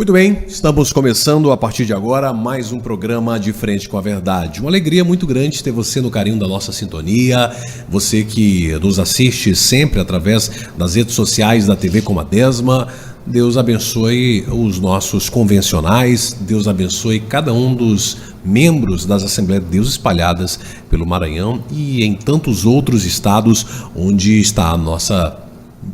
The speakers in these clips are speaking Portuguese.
Muito bem, estamos começando a partir de agora mais um programa De Frente com a Verdade. Uma alegria muito grande ter você no carinho da nossa sintonia, você que nos assiste sempre através das redes sociais da TV Comadesma. Deus abençoe os nossos convencionais, Deus abençoe cada um dos membros das Assembleias de Deus espalhadas pelo Maranhão e em tantos outros estados onde está a nossa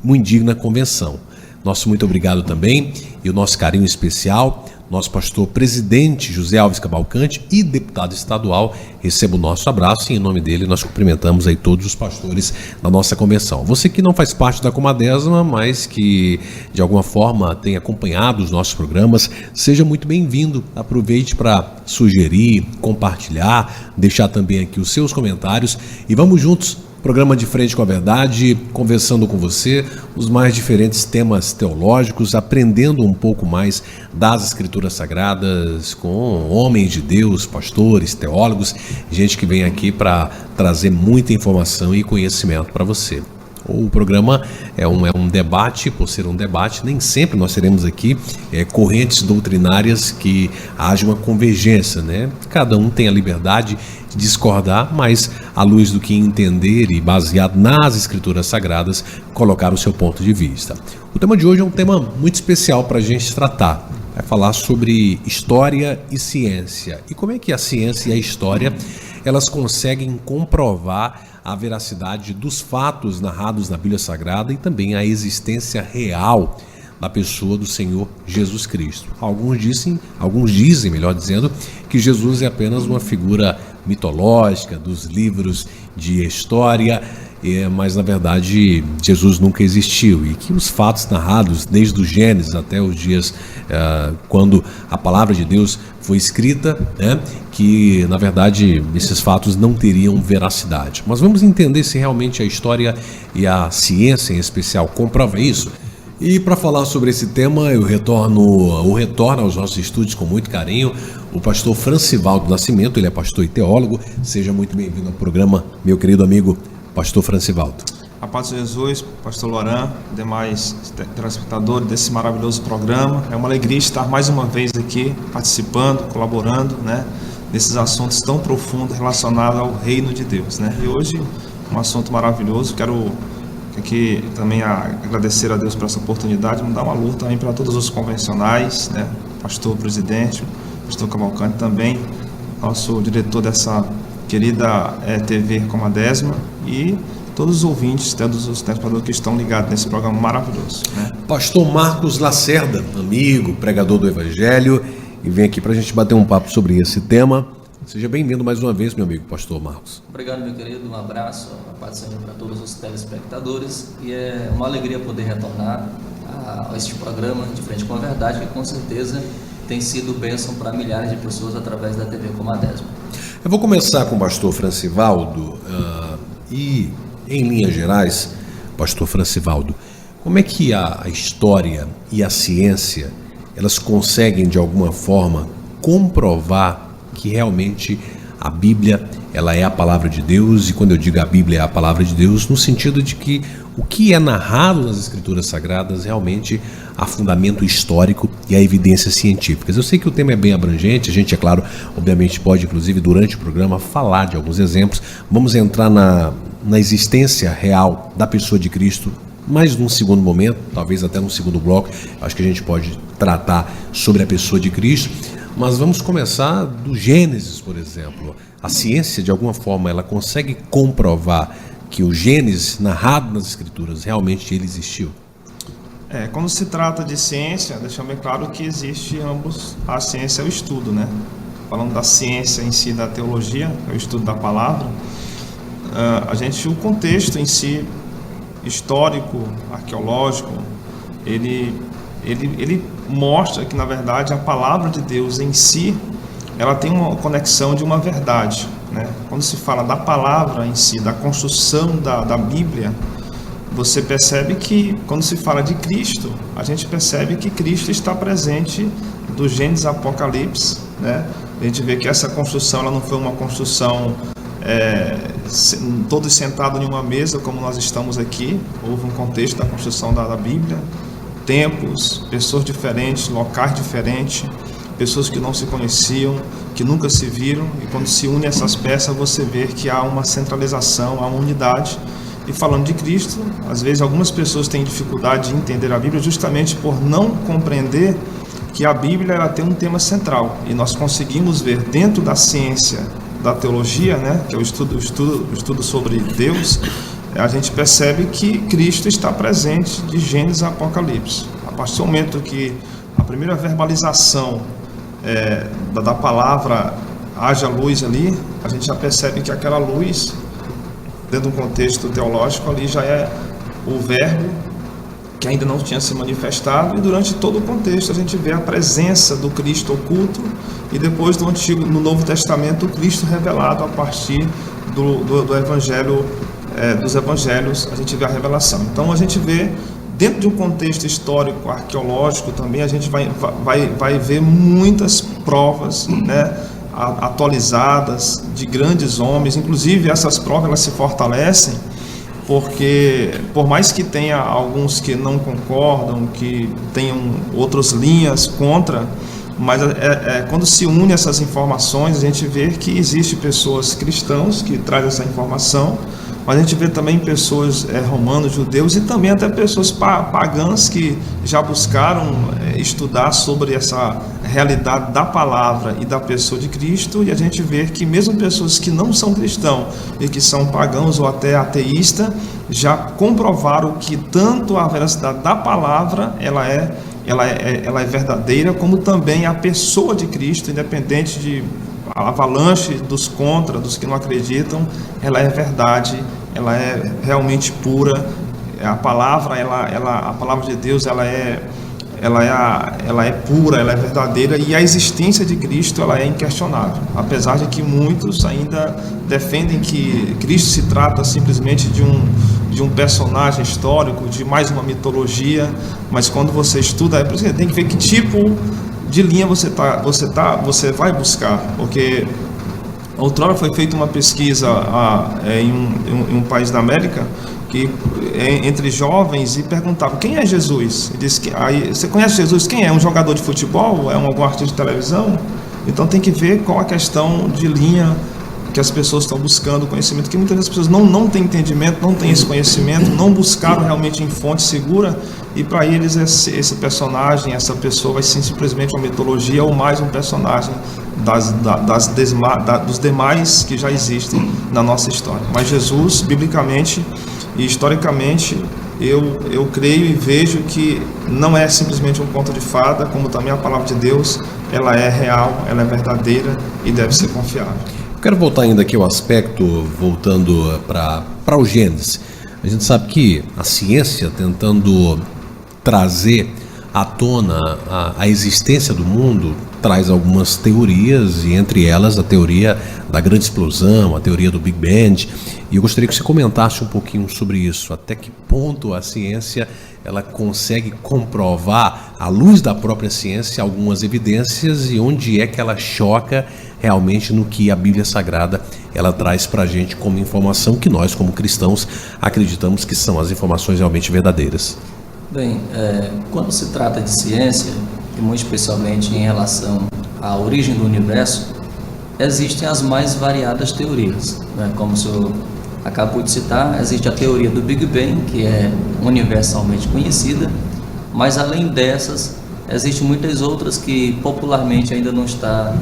muito digna convenção. Nosso muito obrigado também e o nosso carinho especial, nosso pastor presidente José Alves Cavalcante e deputado estadual, receba o nosso abraço e em nome dele nós cumprimentamos aí todos os pastores da nossa convenção. Você que não faz parte da Comadesma, mas que de alguma forma tem acompanhado os nossos programas, seja muito bem-vindo. Aproveite para sugerir, compartilhar, deixar também aqui os seus comentários e vamos juntos. Programa De Frente com a Verdade, conversando com você os mais diferentes temas teológicos, aprendendo um pouco mais das Escrituras Sagradas com homens de Deus, pastores, teólogos, gente que vem aqui para trazer muita informação e conhecimento para você. O programa é um debate, por ser um debate, nem sempre nós teremos aqui correntes doutrinárias que haja uma convergência, né? Cada um tem a liberdade de discordar, mas à luz do que entender e baseado nas Escrituras Sagradas, colocar o seu ponto de vista. O tema de hoje é um tema muito especial para a gente tratar. Vai falar sobre história e ciência. E como é que a ciência e a história, elas conseguem comprovar a veracidade dos fatos narrados na Bíblia Sagrada e também a existência real da pessoa do Senhor Jesus Cristo. Alguns dizem, melhor dizendo, que Jesus é apenas uma figura mitológica dos livros de história, mas na verdade Jesus nunca existiu e que os fatos narrados desde o Gênesis até os dias quando a palavra de Deus foi escrita, né, que na verdade esses fatos não teriam veracidade. Mas vamos entender se realmente a história e a ciência em especial comprova isso. E para falar sobre esse tema, eu retorno aos nossos estúdios com muito carinho o pastor Francivaldo Nascimento. Ele é pastor e teólogo. Seja muito bem-vindo ao programa, meu querido amigo pastor Francivaldo. A paz de Jesus, pastor Loran, demais telespectadores desse maravilhoso programa. É uma alegria estar mais uma vez aqui participando, colaborando, né, nesses assuntos tão profundos relacionados ao reino de Deus, né? E hoje um assunto maravilhoso. Quero aqui também agradecer a Deus por essa oportunidade, mandar uma luta também para todos os convencionais, né? Pastor presidente, pastor Cavalcante também, nosso diretor dessa querida TV Comadesma e todos os ouvintes, todos os telespectadores que estão ligados nesse programa maravilhoso, né? Pastor Marcos Lacerda, amigo, pregador do Evangelho, e vem aqui para a gente bater um papo sobre esse tema. Seja bem-vindo mais uma vez, meu amigo pastor Marcos. Obrigado, meu querido, um abraço, a paz do Senhor para todos os telespectadores e é uma alegria poder retornar a este programa De Frente com a Verdade, que com certeza tem sido bênção para milhares de pessoas através da TV Comadesma. Eu vou começar com o pastor Francivaldo e, em linhas gerais, pastor Francivaldo, como é que a história e a ciência, elas conseguem de alguma forma comprovar que realmente a Bíblia, ela é a palavra de Deus, e quando eu digo a Bíblia é a palavra de Deus, no sentido de que o que é narrado nas Escrituras Sagradas realmente há fundamento histórico e há evidências científicas. Eu sei que o tema é bem abrangente, a gente, é claro, obviamente pode, inclusive, durante o programa, falar de alguns exemplos. Vamos entrar na existência real da pessoa de Cristo, mais num segundo momento, talvez até num segundo bloco, acho que a gente pode tratar sobre a pessoa de Cristo. Mas vamos começar do Gênesis, por exemplo. A ciência, de alguma forma, ela consegue comprovar que o Gênesis, narrado nas Escrituras, realmente ele existiu? Quando se trata de ciência, deixando bem claro que existe ambos. A ciência é o estudo, né? Falando da ciência em si, da teologia, é o estudo da palavra, o contexto em si, histórico, arqueológico, ele mostra que, na verdade, a palavra de Deus em si, ela tem uma conexão de uma verdade, né? Quando se fala da palavra em si, da construção da Bíblia, você percebe que, quando se fala de Cristo, a gente percebe que Cristo está presente do Gênesis ao Apocalipse, né? A gente vê que essa construção, ela não foi uma construção todos sentados em uma mesa, como nós estamos aqui. Houve um contexto da construção da Bíblia. tempos, pessoas diferentes, locais diferentes, pessoas que não se conheciam, que nunca se viram, e quando se une essas peças você vê que há uma centralização, há uma unidade. E falando de Cristo, às vezes algumas pessoas têm dificuldade de entender a Bíblia justamente por não compreender que a Bíblia ela tem um tema central, e nós conseguimos ver dentro da ciência da teologia, né, que é o estudo sobre Deus, a gente percebe que Cristo está presente de Gênesis a Apocalipse. A partir do momento que a primeira verbalização da palavra haja luz ali, a gente já percebe que aquela luz, dentro de um contexto teológico, ali já é o verbo que ainda não tinha se manifestado, e durante todo o contexto a gente vê a presença do Cristo oculto, e depois no Novo Testamento o Cristo revelado a partir do Evangelho, dos Evangelhos, a gente vê a revelação. Então a gente vê, dentro de um contexto histórico, arqueológico também, a gente vai ver muitas provas, né, atualizadas de grandes homens. Inclusive essas provas elas se fortalecem porque, por mais que tenha alguns que não concordam, que tenham outras linhas contra, mas quando se une essas informações, a gente vê que existem pessoas cristãos que trazem essa informação, mas a gente vê também pessoas romanos, judeus, e também até pessoas pagãs que já buscaram estudar sobre essa realidade da palavra e da pessoa de Cristo, e a gente vê que mesmo pessoas que não são cristãos e que são pagãos ou até ateístas, já comprovaram que tanto a veracidade da palavra ela é verdadeira, como também a pessoa de Cristo, independente de a avalanche dos contra, dos que não acreditam, ela é verdade, ela é realmente pura. A palavra, a palavra de Deus, ela é pura, ela é verdadeira, e a existência de Cristo ela é inquestionável, apesar de que muitos ainda defendem que Cristo se trata simplesmente de um personagem histórico, de mais uma mitologia. Mas quando você estuda, você tem que ver que tipo de linha você vai buscar, porque outrora foi feita uma pesquisa em um país da América, que entre jovens, e perguntavam: quem é Jesus? E disse aí, você conhece Jesus? Quem é? Um jogador de futebol? É algum artista de televisão? Então tem que ver qual a questão de linha que as pessoas estão buscando conhecimento, que muitas vezes as pessoas não têm entendimento, não têm esse conhecimento, não buscaram realmente em fonte segura, e para eles esse personagem, essa pessoa vai ser simplesmente uma mitologia ou mais um personagem dos demais que já existem na nossa história. Mas Jesus, biblicamente e historicamente, eu creio e vejo que não é simplesmente um conto de fada, como também a palavra de Deus, ela é real, ela é verdadeira e deve ser confiável. Quero voltar ainda aqui ao aspecto, voltando para o Gênesis. A gente sabe que a ciência, tentando trazer à tona a existência do mundo, traz algumas teorias, e entre elas a teoria da grande explosão, a teoria do Big Bang. E eu gostaria que você comentasse um pouquinho sobre isso. Até que ponto a ciência ela consegue comprovar, à luz da própria ciência, algumas evidências, e onde é que ela choca realmente no que a Bíblia Sagrada ela traz para a gente como informação, que nós, como cristãos, acreditamos que são as informações realmente verdadeiras. Bem, quando se trata de ciência, e muito especialmente em relação à origem do universo, existem as mais variadas teorias, né? Como o senhor acabou de citar, existe a teoria do Big Bang, que é universalmente conhecida, mas além dessas, existem muitas outras que popularmente ainda não está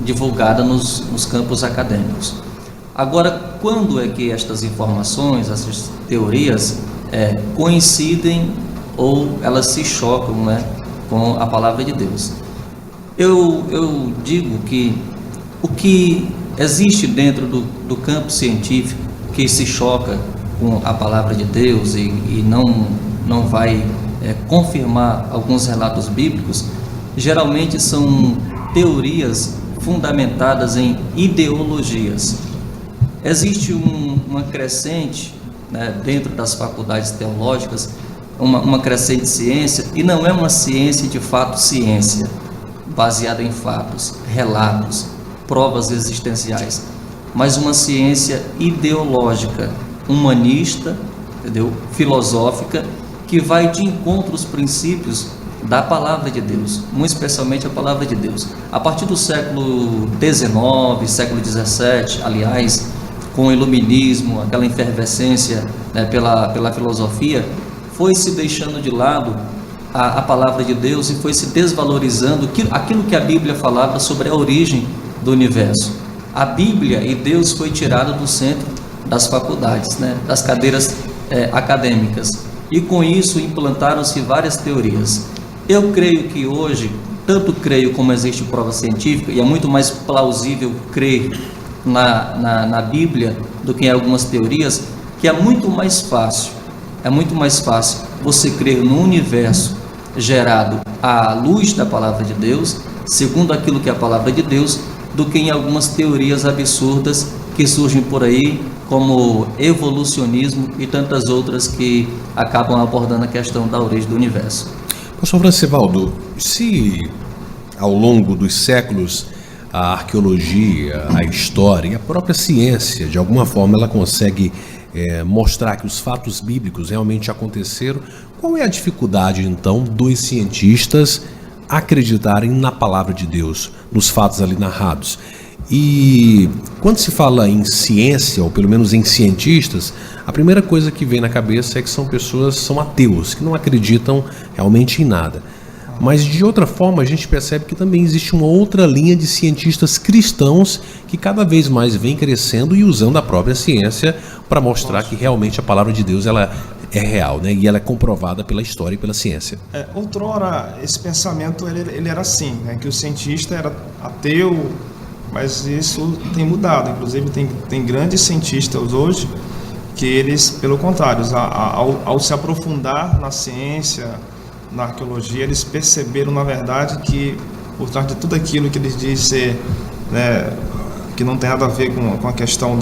divulgada nos campos acadêmicos. Agora, quando é que estas informações, essas teorias coincidem ou elas se chocam, né, com a palavra de Deus? Eu digo que o que existe dentro do campo científico que se choca com a palavra de Deus e não vai confirmar alguns relatos bíblicos, geralmente são teorias fundamentadas em ideologias. Existe uma crescente, né, dentro das faculdades teológicas, uma crescente ciência, e não é uma ciência de fato ciência, baseada em fatos, relatos, provas existenciais, mas uma ciência ideológica, humanista, entendeu? Filosófica, que vai de encontro aos princípios da palavra de Deus, muito especialmente a palavra de Deus. A partir do século XIX, século XVII, aliás, com o iluminismo, aquela efervescência, né, pela filosofia, foi se deixando de lado a palavra de Deus e foi se desvalorizando aquilo que a Bíblia falava sobre a origem do universo. A Bíblia e Deus foi tirado do centro das faculdades, né, das cadeiras acadêmicas, e com isso implantaram-se várias teorias. Eu creio que hoje, tanto creio como existe prova científica, e é muito mais plausível crer na Bíblia do que em algumas teorias, que é muito mais fácil você crer no universo gerado à luz da palavra de Deus, segundo aquilo que é a palavra de Deus, do que em algumas teorias absurdas que surgem por aí, como evolucionismo e tantas outras que acabam abordando a questão da origem do universo. Pastor Francivaldo, se ao longo dos séculos a arqueologia, a história e a própria ciência, de alguma forma, ela consegue mostrar que os fatos bíblicos realmente aconteceram, qual é a dificuldade, então, dos cientistas acreditarem na palavra de Deus, nos fatos ali narrados? E quando se fala em ciência, ou pelo menos em cientistas, a primeira coisa que vem na cabeça é que são ateus, que não acreditam realmente em nada. Mas de outra forma a gente percebe que também existe uma outra linha de cientistas cristãos que cada vez mais vem crescendo e usando a própria ciência para mostrar que realmente a palavra de Deus ela é real, né? E ela é comprovada pela história e pela ciência. Outrora esse pensamento ele era assim, né? Que o cientista era ateu, mas isso tem mudado. Inclusive tem grandes cientistas hoje que eles, pelo contrário, ao se aprofundar na ciência, na arqueologia, eles perceberam, na verdade, que por trás de tudo aquilo que eles dizem ser, né, que não tem nada a ver com a questão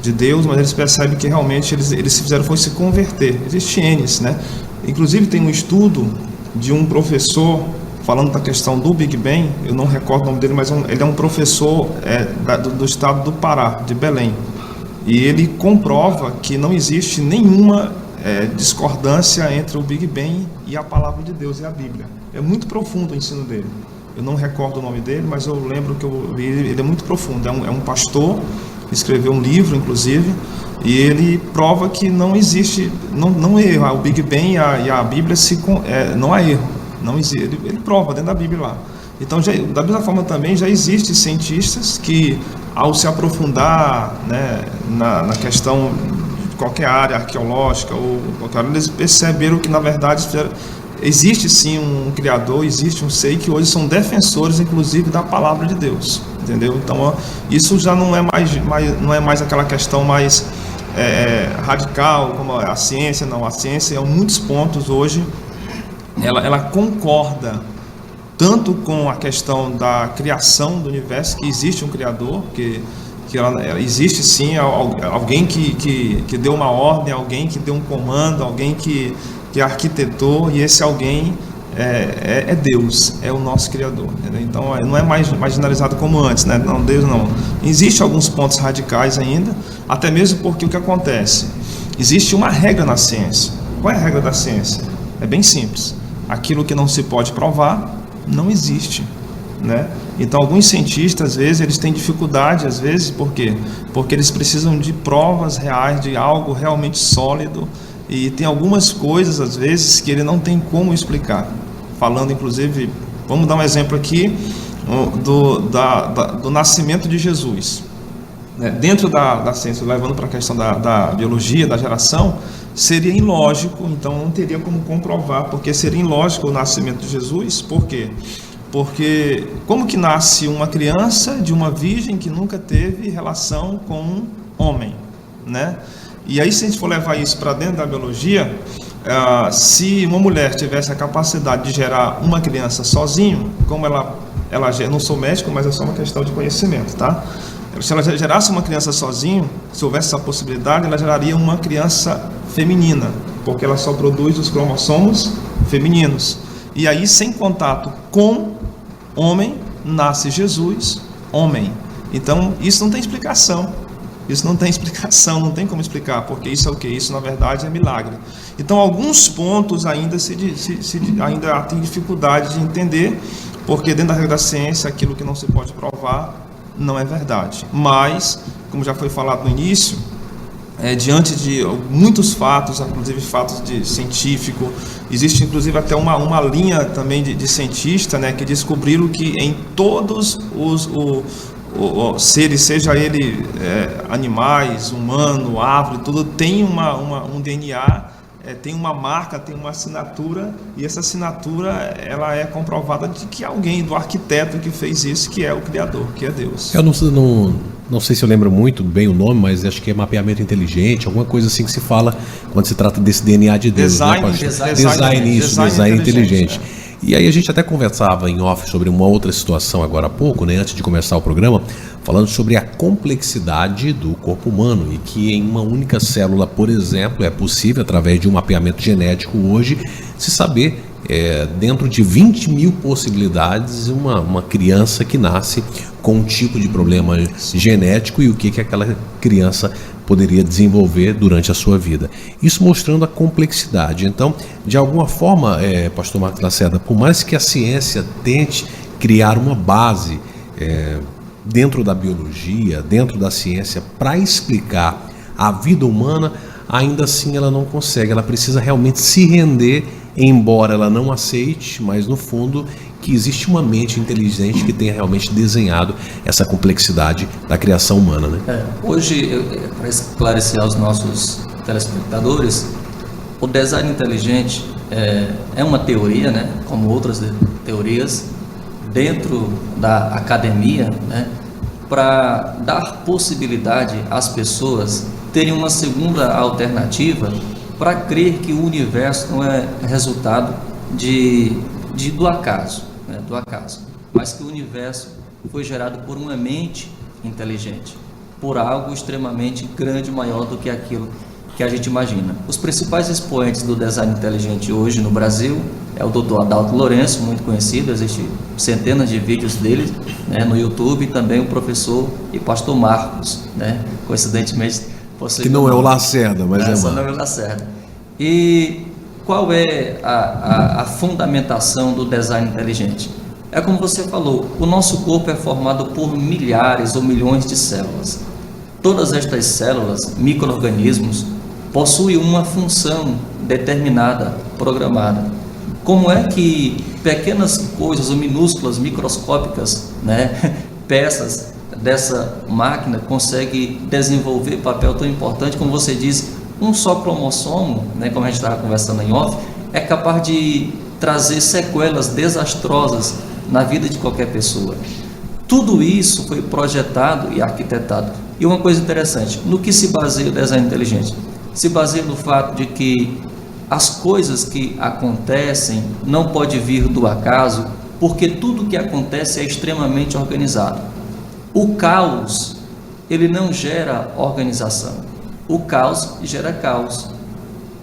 de Deus, mas eles percebem que realmente eles fizeram foi se converter. Existe N, né? Inclusive tem um estudo de um professor falando da questão do Big Bang, eu não recordo o nome dele, mas ele é um professor do estado do Pará, de Belém, e ele comprova que não existe nenhuma discordância entre o Big Bang e a palavra de Deus e a Bíblia. É muito profundo o ensino dele. Eu não recordo o nome dele, mas eu lembro que eu vi ele é muito profundo. É um pastor, escreveu um livro, inclusive, e ele prova que não existe, não erro. O Big Bang e a Bíblia não há erro. Não existe. Ele prova dentro da Bíblia lá. Então, da mesma forma também, já existem cientistas que, ao se aprofundar, né, na questão qualquer área arqueológica ou qualquer área, eles perceberam que na verdade existe sim um criador, existe um ser, que hoje são defensores inclusive da palavra de Deus, entendeu? Então isso já não é mais aquela questão mais radical como a ciência. Não, a ciência em muitos pontos hoje ela concorda tanto com a questão da criação do universo, que existe um criador, que existe sim alguém que deu uma ordem, alguém que deu um comando, alguém que arquitetou, e esse alguém é Deus, é o nosso Criador, entendeu? Então não é mais marginalizado como antes, né? Não, Deus não. Existem alguns pontos radicais ainda, até mesmo porque o que acontece? Existe uma regra na ciência. Qual é a regra da ciência? É bem simples. Aquilo que não se pode provar, não existe, né? Então alguns cientistas às vezes eles têm dificuldade, às vezes, por quê? Porque eles precisam de provas reais, de algo realmente sólido, e tem algumas coisas às vezes que ele não tem como explicar. Falando inclusive, vamos dar um exemplo aqui do nascimento de Jesus, né? Dentro da ciência, levando para a questão da biologia, da geração, seria ilógico, então não teria como comprovar, porque seria ilógico o nascimento de Jesus. Por quê? Porque como que nasce uma criança de uma virgem que nunca teve relação com um homem, né? E aí, se a gente for levar isso para dentro da biologia, se uma mulher tivesse a capacidade de gerar uma criança sozinho, como ela não sou médico, mas é só uma questão de conhecimento, tá? Se ela gerasse uma criança sozinho, se houvesse essa possibilidade, ela geraria uma criança feminina, porque ela só produz os cromossomos femininos. E aí, sem contato com homem, nasce Jesus, homem. Então, isso não tem explicação. Isso não tem explicação, não tem como explicar, porque isso é o quê? Isso, na verdade, é milagre. Então, alguns pontos ainda ainda tem dificuldade de entender, porque dentro da regra da ciência, aquilo que não se pode provar não é verdade. Mas, como já foi falado no início, diante de muitos fatos, inclusive fatos de científico, existe inclusive até uma linha também de cientista, né, que descobriram que em todos os seres, seja ele animais, humano, árvore, tudo tem um DNA, tem uma marca, tem uma assinatura, e essa assinatura ela é comprovada de que alguém, do arquiteto que fez isso, que é o Criador, que é Deus. Eu não sei se eu lembro muito bem o nome, mas acho que é mapeamento inteligente, alguma coisa assim que se fala quando se trata desse DNA de Deus. Design inteligente. E aí a gente até conversava em off sobre uma outra situação agora há pouco, né, antes de começar o programa, falando sobre a complexidade do corpo humano e que em uma única célula, por exemplo, é possível, através de um mapeamento genético hoje, se saber, dentro de 20 mil possibilidades, uma criança que nasce com um tipo de problema genético e o que aquela criança poderia desenvolver durante a sua vida. Isso mostrando a complexidade. Então, de alguma forma, pastor Marcos Lacerda, por mais que a ciência tente criar uma base dentro da biologia, dentro da ciência, para explicar a vida humana, ainda assim ela não consegue. Ela precisa realmente se render, embora ela não aceite, mas no fundo que existe uma mente inteligente que tenha realmente desenhado essa complexidade da criação humana, né? Hoje, para esclarecer aos nossos telespectadores, o design inteligente é uma teoria, né, como outras teorias, dentro da academia, né, para dar possibilidade às pessoas terem uma segunda alternativa para crer que o universo não é resultado do acaso, né, mas que o universo foi gerado por uma mente inteligente, por algo extremamente grande, maior do que aquilo que a gente imagina. Os principais expoentes do design inteligente hoje no Brasil é o Dr. Adalto Lourenço, muito conhecido, existem centenas de vídeos dele, né, no YouTube, e também o professor e pastor Marcos, né, coincidentemente que não é o Lacerda, mas não é o Lacerda. E qual é a fundamentação do design inteligente? É como você falou, o nosso corpo é formado por milhares ou milhões de células. Todas estas células, micro-organismos, possuem uma função determinada, programada. Como é que pequenas coisas ou minúsculas, microscópicas, né, peças dessa máquina conseguem desenvolver papel tão importante, como você disse, um só cromossomo, né, como a gente estava conversando em off, é capaz de trazer sequelas desastrosas na vida de qualquer pessoa. Tudo isso foi projetado e arquitetado. E uma coisa interessante, no que se baseia o design inteligente? Se baseia no fato de que as coisas que acontecem não podem vir do acaso, porque tudo que acontece é extremamente organizado. O caos, ele não gera organização. O caos gera caos.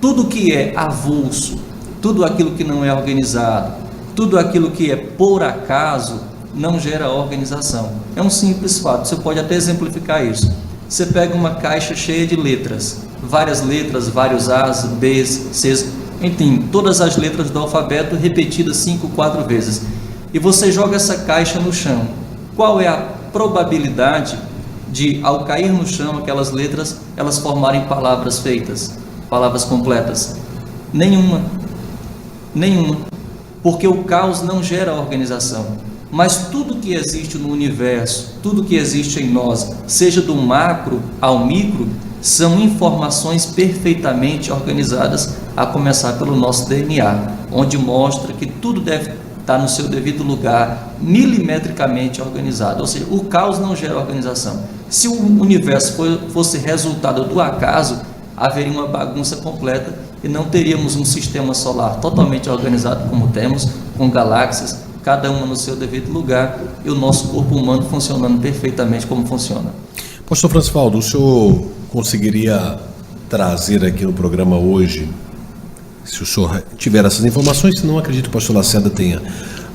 Tudo que é avulso, tudo aquilo que não é organizado, tudo aquilo que é por acaso, não gera organização. É um simples fato, você pode até exemplificar isso. Você pega uma caixa cheia de letras, vários A's, B's, C's, enfim, todas as letras do alfabeto repetidas 5, 4 vezes. E você joga essa caixa no chão. Qual é a probabilidade de, ao cair no chão, aquelas letras, elas formarem palavras feitas, palavras completas? Nenhuma. Porque o caos não gera organização. Mas tudo que existe no universo, tudo que existe em nós, seja do macro ao micro, são informações perfeitamente organizadas, a começar pelo nosso DNA, onde mostra que tudo deve estar no seu devido lugar, milimetricamente organizado. Ou seja, o caos não gera organização. Se o universo fosse resultado do acaso, haveria uma bagunça completa e não teríamos um sistema solar totalmente organizado como temos, com galáxias, cada uma no seu devido lugar, e o nosso corpo humano funcionando perfeitamente como funciona. Pastor Francivaldo, o senhor conseguiria trazer aqui no programa hoje, se o senhor tiver essas informações, se não, acredito que o pastor Lacerda tenha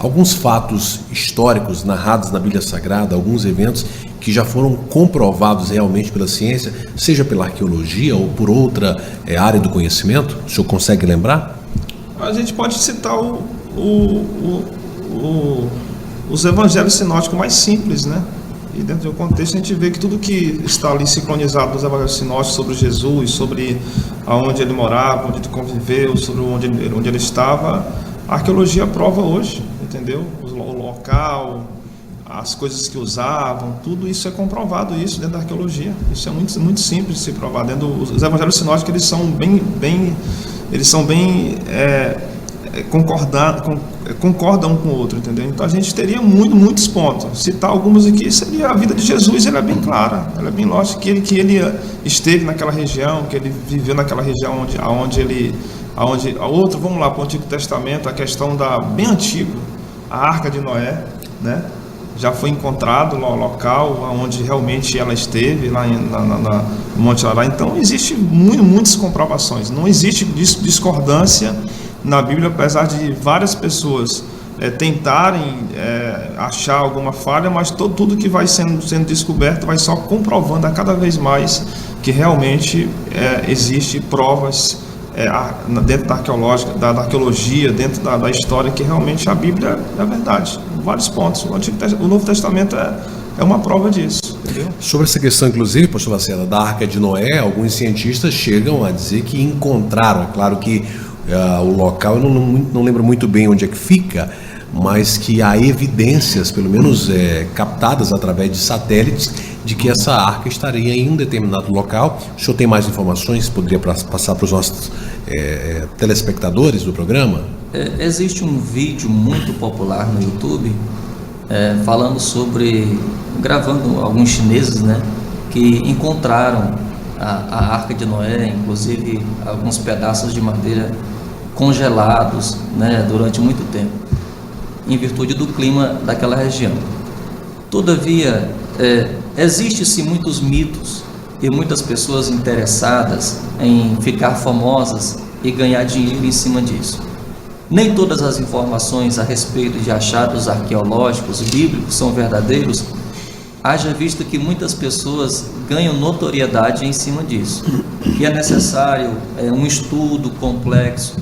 alguns fatos históricos narrados na Bíblia Sagrada, alguns eventos que já foram comprovados realmente pela ciência, seja pela arqueologia ou por outra área do conhecimento? O senhor consegue lembrar? A gente pode citar os evangelhos sinóticos mais simples, né? E dentro do contexto a gente vê que tudo que está ali sincronizado nos evangelhos sinóticos sobre Jesus, sobre aonde ele morava, onde ele conviveu, sobre onde ele estava, a arqueologia prova hoje, entendeu? O local, as coisas que usavam, tudo isso é comprovado isso dentro da arqueologia. Isso é muito, muito simples de se provar. Dentro os evangelhos sinóticos, eles são bem concordam um com o outro, entendeu? Então a gente teria muitos pontos. Citar alguns aqui seria a vida de Jesus, ela é bem clara, ela é bem lógica, que ele esteve naquela região, que ele viveu naquela região vamos lá para o Antigo Testamento, a questão bem antigo, a Arca de Noé, né? Já foi encontrado lá o local onde realmente ela esteve, lá no Monte Ará. Então existe muitas comprovações, não existe discordância na Bíblia, apesar de várias pessoas tentarem achar alguma falha, mas tudo que vai sendo descoberto vai só comprovando a cada vez mais que realmente existe provas dentro da arqueologia, dentro da história, que realmente a Bíblia é verdade, em vários pontos. O Novo Testamento é uma prova disso, entendeu? Sobre essa questão, inclusive, pastor Lacerda, da Arca de Noé, alguns cientistas chegam a dizer que encontraram, é claro que o local, eu não lembro muito bem onde é que fica, mas que há evidências, pelo menos captadas através de satélites, de que essa arca estaria em um determinado local. O senhor tem mais informações? Poderia passar para os nossos telespectadores do programa? Existe um vídeo muito popular no YouTube falando gravando alguns chineses, né, que encontraram a Arca de Noé, inclusive alguns pedaços de madeira congelados, né, durante muito tempo, em virtude do clima daquela região. Todavia, existe-se muitos mitos e muitas pessoas interessadas em ficar famosas e ganhar dinheiro em cima disso. Nem todas as informações a respeito de achados arqueológicos bíblicos são verdadeiros, haja visto que muitas pessoas ganham notoriedade em cima disso. E é necessário um estudo complexo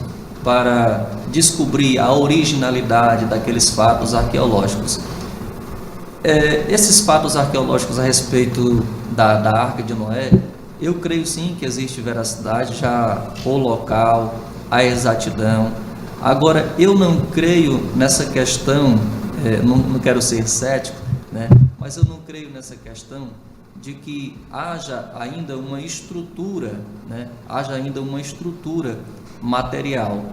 para descobrir a originalidade daqueles fatos arqueológicos. Esses fatos arqueológicos a respeito da Arca de Noé, eu creio sim que existe veracidade, já o local, a exatidão. Agora, eu não creio nessa questão, não quero ser cético, né? Mas eu não creio nessa questão de que haja ainda uma estrutura, né? Haja ainda uma estrutura material.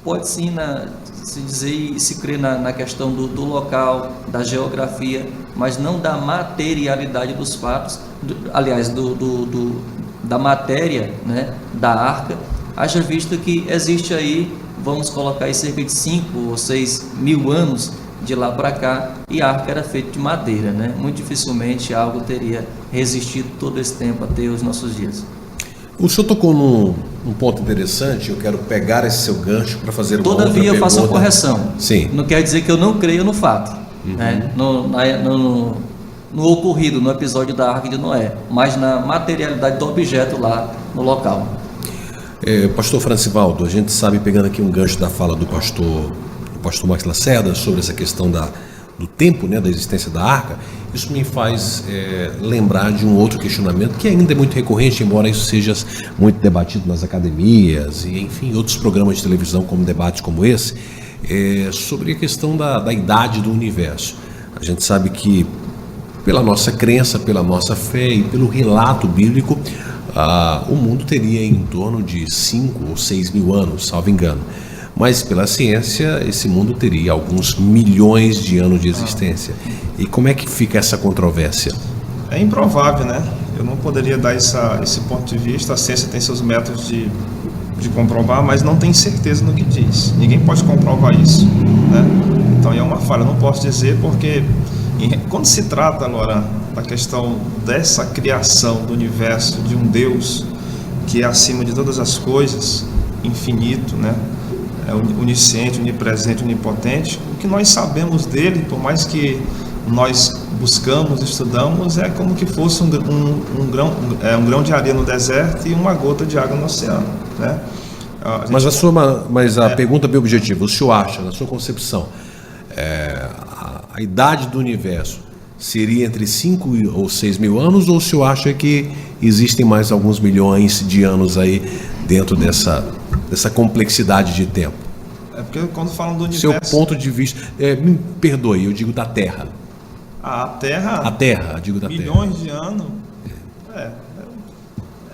Pode sim se dizer e se crer na questão do local, da geografia, mas não da materialidade dos fatos, aliás, da matéria, né, da arca, haja visto que existe aí, vamos colocar aí cerca de 5 ou 6 mil anos de lá para cá, e a arca era feita de madeira, né? Muito dificilmente algo teria resistido todo esse tempo até os nossos dias. O senhor tocou num ponto interessante, eu quero pegar esse seu gancho para fazer uma outra pergunta. Todavia, eu faço uma correção. Sim. Não quer dizer que eu não creio no fato, né? No ocorrido, no episódio da Arca de Noé, mas na materialidade do objeto lá no local. Pastor Francivaldo, a gente sabe, pegando aqui um gancho da fala do pastor Max Lacerda sobre essa questão do tempo, né, da existência da arca, isso me faz lembrar de um outro questionamento que ainda é muito recorrente, embora isso seja muito debatido nas academias e, enfim, outros programas de televisão, como debates como esse, sobre a questão da idade do universo. A gente sabe que, pela nossa crença, pela nossa fé e pelo relato bíblico, o mundo teria em torno de 5 ou 6 mil anos, salvo engano. Mas pela ciência, esse mundo teria alguns milhões de anos de existência. E como é que fica essa controvérsia? É improvável, né? Eu não poderia dar esse ponto de vista. A ciência tem seus métodos de comprovar, mas não tem certeza no que diz. Ninguém pode comprovar isso, né? Então é uma falha. Eu não posso dizer porque quando se trata, Laura, da questão dessa criação do universo, de um Deus que é acima de todas as coisas, infinito, né? é onisciente, onipresente, onipotente. O que nós sabemos dele, por mais que nós buscamos, estudamos, é como que fosse um grão de areia no deserto e uma gota de água no oceano, né? Mas a pergunta é bem objetiva. O senhor acha, na sua concepção, a idade do universo seria entre 5 ou 6 mil anos, ou o senhor acha que existem mais alguns milhões de anos aí dentro dessa complexidade de tempo? É porque quando falam do universo... Seu ponto de vista... me perdoe, eu digo da Terra. A Terra? A Terra, digo da milhões de anos?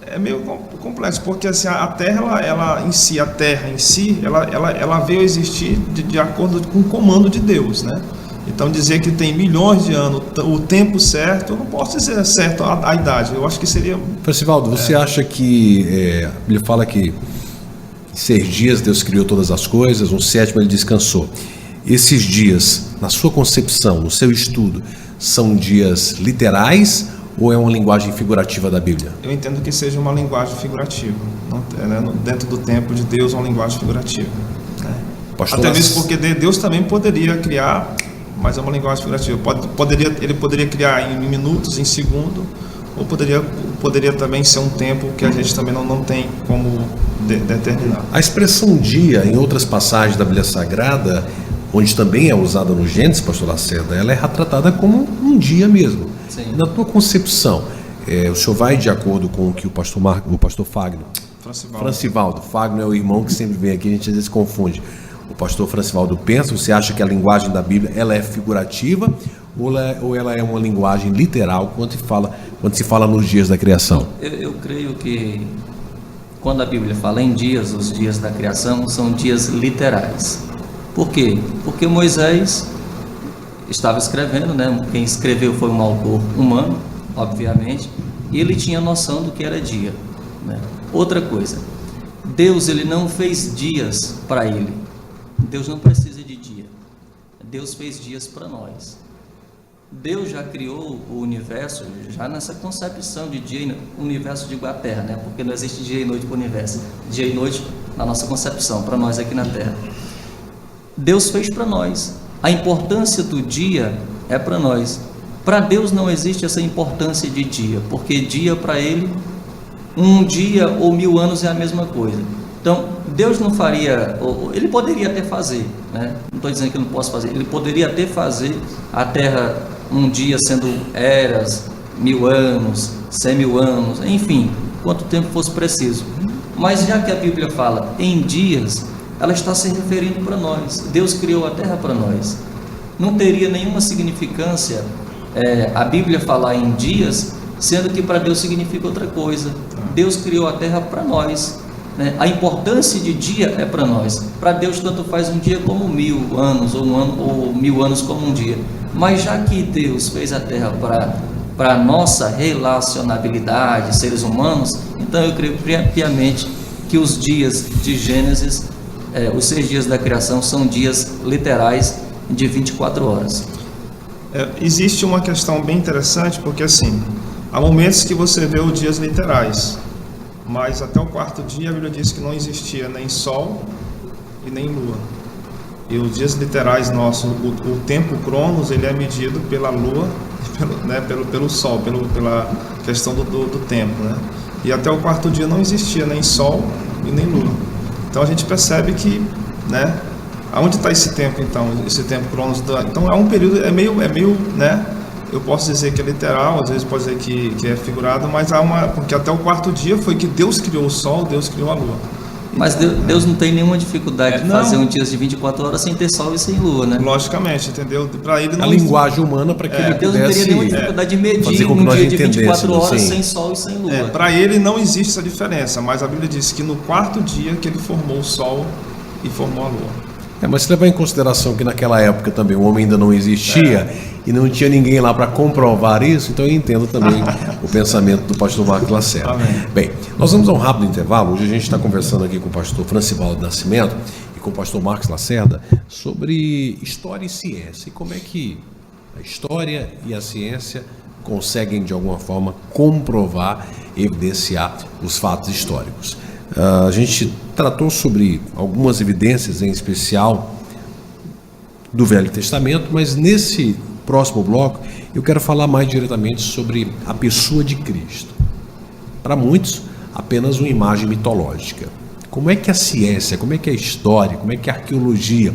É meio complexo, porque assim, a Terra, ela em si, ela veio a existir de acordo com o comando de Deus, né? Então dizer que tem milhões de anos, o tempo certo, eu não posso dizer certo a idade, eu acho que seria... Francivaldo, você acha que, ele fala que em 6 dias Deus criou todas as coisas, no 7º ele descansou. Esses dias, na sua concepção, no seu estudo, são dias literais ou é uma linguagem figurativa da Bíblia? Eu entendo que seja uma linguagem figurativa, né? Dentro do tempo de Deus, uma linguagem figurativa, né? Até mesmo porque Deus também poderia criar, mas é uma linguagem figurativa. Ele poderia criar em minutos, em segundo, ou poderia também ser um tempo que a gente também não tem como determinar. A expressão dia, em outras passagens da Bíblia Sagrada, onde também é usada no Gênesis, pastor Lacerda, ela é retratada como um dia mesmo. Sim. Na tua concepção, o senhor vai de acordo com o que o pastor Fagner... Francivaldo. Fagner é o irmão que sempre vem aqui, a gente às vezes confunde. O pastor Francivaldo pensa, você acha que a linguagem da Bíblia ela é figurativa ou ela é uma linguagem literal quando se fala nos dias da criação? Eu creio que quando a Bíblia fala em dias, os dias da criação são dias literais. Por quê? Porque Moisés estava escrevendo, né? Quem escreveu foi um autor humano, obviamente, e ele tinha noção do que era dia, né? Outra coisa, Deus ele não fez dias para ele. Deus não precisa de dia. Deus fez dias para nós. Deus já criou o universo, já nessa concepção de dia, universo de igual à Terra, né? Porque não existe dia e noite para o universo. Dia e noite na nossa concepção, para nós aqui na Terra. Deus fez para nós. A importância do dia é para nós. Para Deus não existe essa importância de dia, porque dia para Ele, um dia ou 1000 anos é a mesma coisa. Então, Deus não faria, Ele poderia até fazer, né? Não estou dizendo que não posso fazer, Ele poderia até fazer a Terra um dia sendo eras, 1000 anos, 100.000 anos, enfim, quanto tempo fosse preciso. Mas já que a Bíblia fala em dias, ela está se referindo para nós. Deus criou a Terra para nós. Não teria nenhuma significância a Bíblia falar em dias, sendo que para Deus significa outra coisa. Deus criou a Terra para nós, né? A importância de dia é para nós. Para Deus tanto faz um dia como 1000 anos, ou um ano, ou 1000 anos como um dia. Mas já que Deus fez a Terra para a nossa relacionabilidade, seres humanos, então eu creio piamente que os dias de Gênesis, os 6 dias da criação, são dias literais de 24 horas. Existe uma questão bem interessante, porque assim, há momentos que você vê os dias literais, mas até o 4º dia a Bíblia diz que não existia nem sol e nem lua. E os dias literais nossos, o tempo cronos, ele é medido pela lua, pelo sol, pela questão do tempo, né? E até o 4º dia não existia nem sol e nem lua. Então a gente percebe que, né? Aonde está esse tempo então? Esse tempo cronos? Então é um período, é meio, né? Eu posso dizer que é literal, às vezes pode dizer que é figurado, mas porque até o 4º dia foi que Deus criou o sol, Deus criou a lua. Mas Deus não tem nenhuma dificuldade de fazer um dia de 24 horas sem ter sol e sem lua, né? Logicamente, entendeu? Para ele não... A linguagem humana para que ele Deus pudesse... não teria nenhuma dificuldade de medir um dia de 24 horas sem sol e sem lua. Para ele não existe essa diferença, mas a Bíblia diz que no 4º dia que ele formou o sol e formou a lua. Mas se levar em consideração que naquela época também o homem ainda não existia e não tinha ninguém lá para comprovar isso, então eu entendo também o pensamento do pastor Marcos Lacerda. Bem, nós vamos a um rápido intervalo. Hoje a gente está conversando aqui com o pastor Francivaldo Nascimento e com o pastor Marcos Lacerda sobre história e ciência e como é que a história e a ciência conseguem de alguma forma comprovar, evidenciar os fatos históricos. A gente tratou sobre algumas evidências, em especial do Velho Testamento, mas nesse próximo bloco eu quero falar mais diretamente sobre a pessoa de Cristo. Para muitos, apenas uma imagem mitológica. Como é que a ciência, como é que a história, como é que a arqueologia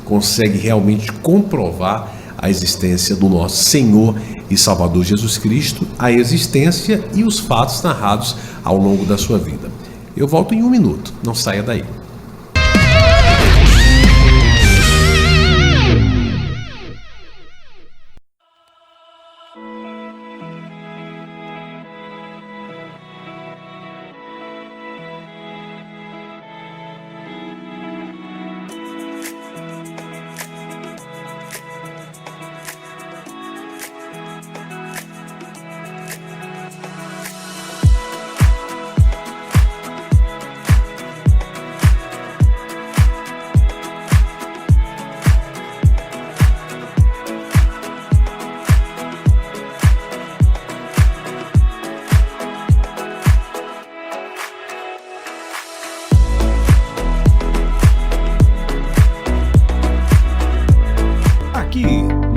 consegue realmente comprovar a existência do nosso Senhor e Salvador Jesus Cristo, a existência e os fatos narrados ao longo da sua vida? Eu volto em 1 minuto, não saia daí.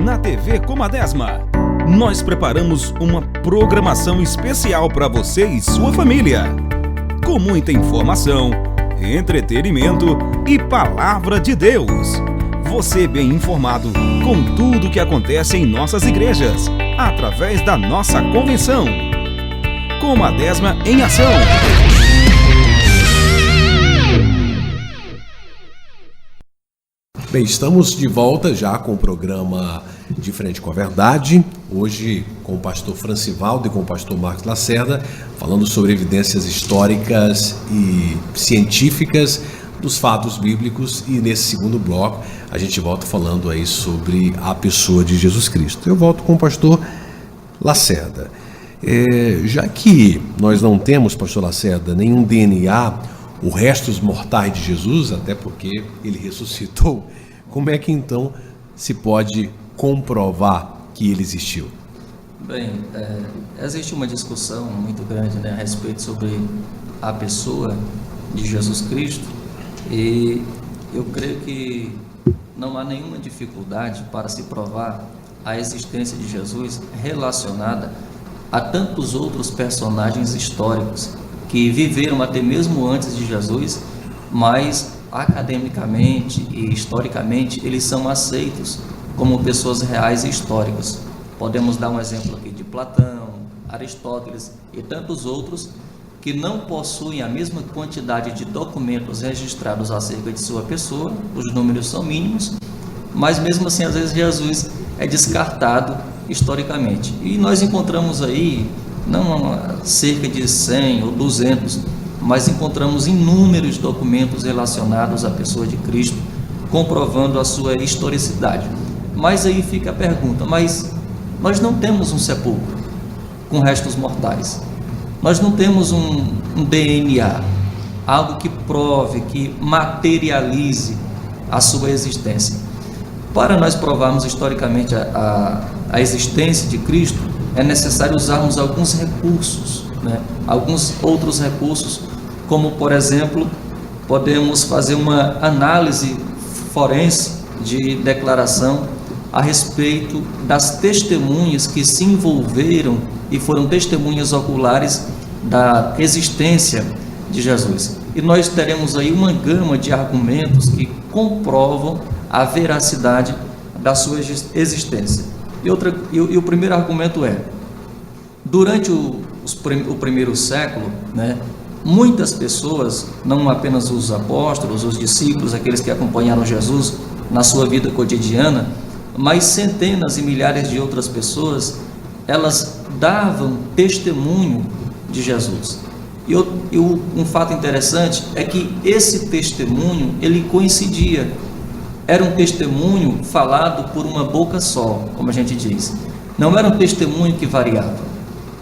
Na TV Comadesma, nós preparamos uma programação especial para você e sua família, com muita informação, entretenimento e palavra de Deus. Você bem informado com tudo o que acontece em nossas igrejas, através da nossa convenção. Comadesma em Ação. Bem, estamos de volta já com o programa De Frente com a Verdade, hoje com o pastor Francivaldo e com o pastor Marcos Lacerda, falando sobre evidências históricas e científicas dos fatos bíblicos, e nesse segundo bloco a gente volta falando aí sobre a pessoa de Jesus Cristo. Eu volto com o pastor Lacerda. Já que nós não temos, pastor Lacerda, nenhum DNA, o restos mortais de Jesus, até porque ele ressuscitou, como é que então se pode comprovar que ele existiu? Bem, existe uma discussão muito grande, né, a respeito sobre a pessoa de Jesus Cristo, e eu creio que não há nenhuma dificuldade para se provar a existência de Jesus relacionada a tantos outros personagens históricos que viveram até mesmo antes de Jesus, mas academicamente e historicamente eles são aceitos como pessoas reais e históricas. Podemos dar um exemplo aqui de Platão, Aristóteles e tantos outros que não possuem a mesma quantidade de documentos registrados acerca de sua pessoa, os números são mínimos, mas mesmo assim às vezes Jesus é descartado historicamente. E nós encontramos aí não cerca de 100 ou 200, mas encontramos inúmeros documentos relacionados à pessoa de Cristo, comprovando a sua historicidade. Mas aí fica a pergunta, mas nós não temos um sepulcro com restos mortais, nós não temos um DNA, algo que prove, que materialize a sua existência. Para nós provarmos historicamente a existência de Cristo, é necessário usarmos alguns recursos, né? Alguns outros recursos, como por exemplo, podemos fazer uma análise forense de declaração a respeito das testemunhas que se envolveram e foram testemunhas oculares da existência de Jesus. E nós teremos aí uma gama de argumentos que comprovam a veracidade da sua existência. E o primeiro argumento é, durante o primeiro século, né, muitas pessoas, não apenas os apóstolos, os discípulos, aqueles que acompanharam Jesus na sua vida cotidiana, mas centenas e milhares de outras pessoas, elas davam testemunho de Jesus. E um fato interessante é que esse testemunho, ele coincidia. Era um testemunho falado por uma boca só, como a gente diz. Não era um testemunho que variava.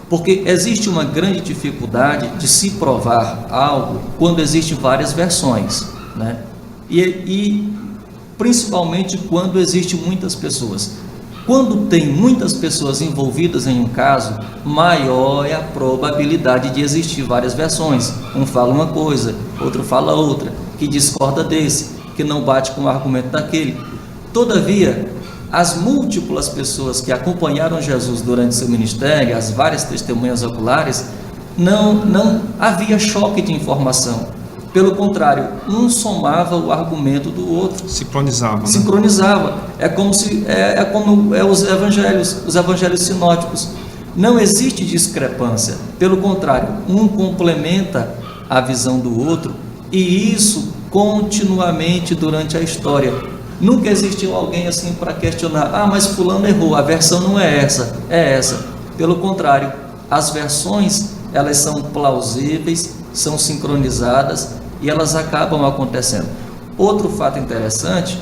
Porque existe uma grande dificuldade de se provar algo quando existem várias versões, né? E principalmente quando existem muitas pessoas. Quando tem muitas pessoas envolvidas em um caso, maior é a probabilidade de existir várias versões. Um fala uma coisa, outro fala outra, que discorda desse, que não bate com o argumento daquele. Todavia, as múltiplas pessoas que acompanharam Jesus durante seu ministério, as várias testemunhas oculares, não havia choque de informação. Pelo contrário, um somava o argumento do outro. Sincronizava. Né? Sincronizava. É como os evangelhos sinóticos. Não existe discrepância. Pelo contrário, um complementa a visão do outro, e isso continuamente durante a história. Nunca existiu alguém assim para questionar: mas fulano errou, a versão não é essa, é essa. Pelo contrário, as versões, elas são plausíveis, são sincronizadas e elas acabam acontecendo. Outro fato interessante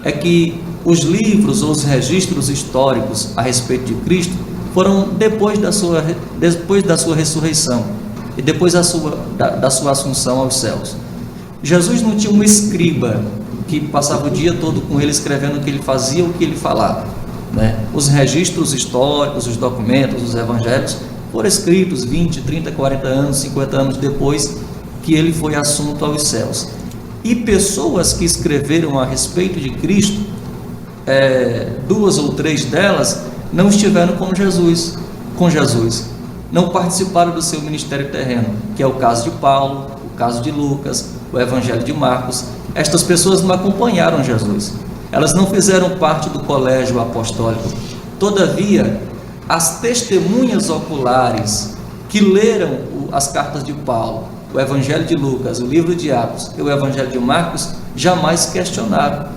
é que os livros ou os registros históricos a respeito de Cristo foram depois da sua ressurreição e depois da sua assunção aos céus. Jesus não tinha um escriba que passava o dia todo com ele escrevendo o que ele fazia, o que ele falava, né? Os registros históricos, os documentos, os evangelhos foram escritos 20, 30, 40 anos, 50 anos depois que ele foi assunto aos céus. E pessoas que escreveram a respeito de Cristo, 2 ou 3 delas não estiveram com Jesus, não participaram do seu ministério terreno, que é o caso de Paulo, o caso de Lucas, o Evangelho de Marcos. Estas pessoas não acompanharam Jesus, elas não fizeram parte do colégio apostólico. Todavia, as testemunhas oculares que leram as cartas de Paulo, o Evangelho de Lucas, o livro de Atos e o Evangelho de Marcos, jamais questionaram.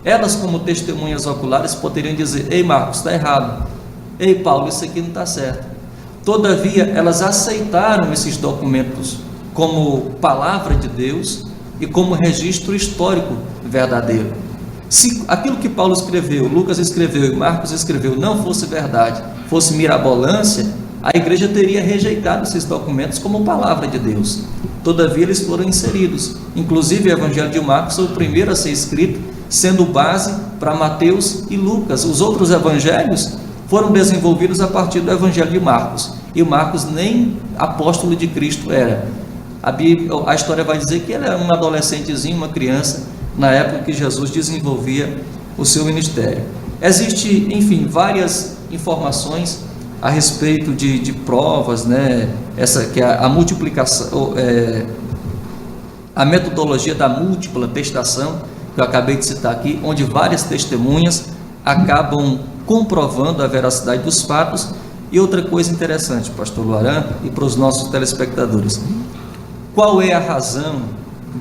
Elas, como testemunhas oculares, poderiam dizer: ei, Marcos, está errado. Ei, Paulo, isso aqui não está certo. Todavia, elas aceitaram esses documentos como palavra de Deus e como registro histórico verdadeiro. Se aquilo que Paulo escreveu, Lucas escreveu e Marcos escreveu não fosse verdade, fosse mirabolância, a igreja teria rejeitado esses documentos como palavra de Deus. Todavia, eles foram inseridos. Inclusive, o Evangelho de Marcos foi o primeiro a ser escrito, sendo base para Mateus e Lucas. Os outros evangelhos foram desenvolvidos a partir do Evangelho de Marcos. E Marcos nem apóstolo de Cristo era. A história vai dizer que ele era um adolescentezinho, uma criança, na época que Jesus desenvolvia o seu ministério. Existe, enfim, várias informações a respeito de provas, né? Essa que é a multiplicação, a metodologia da múltipla testação, que eu acabei de citar aqui, onde várias testemunhas acabam comprovando a veracidade dos fatos. E outra coisa interessante, pastor Luaran, e para os nossos telespectadores: qual é a razão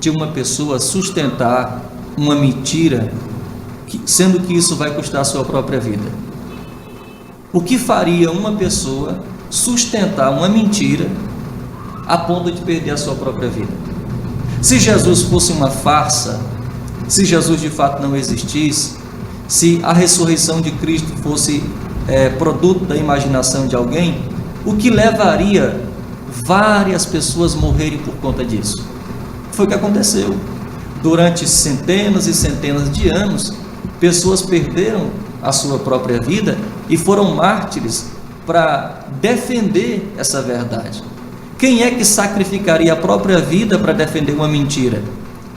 de uma pessoa sustentar uma mentira, sendo que isso vai custar a sua própria vida? O que faria uma pessoa sustentar uma mentira a ponto de perder a sua própria vida? Se Jesus fosse uma farsa, se Jesus de fato não existisse, se a ressurreição de Cristo fosse produto da imaginação de alguém, o que levaria várias pessoas morrerem por conta disso? Foi o que aconteceu. Durante centenas e centenas de anos, pessoas perderam a sua própria vida e foram mártires para defender essa verdade. Quem é que sacrificaria a própria vida para defender uma mentira?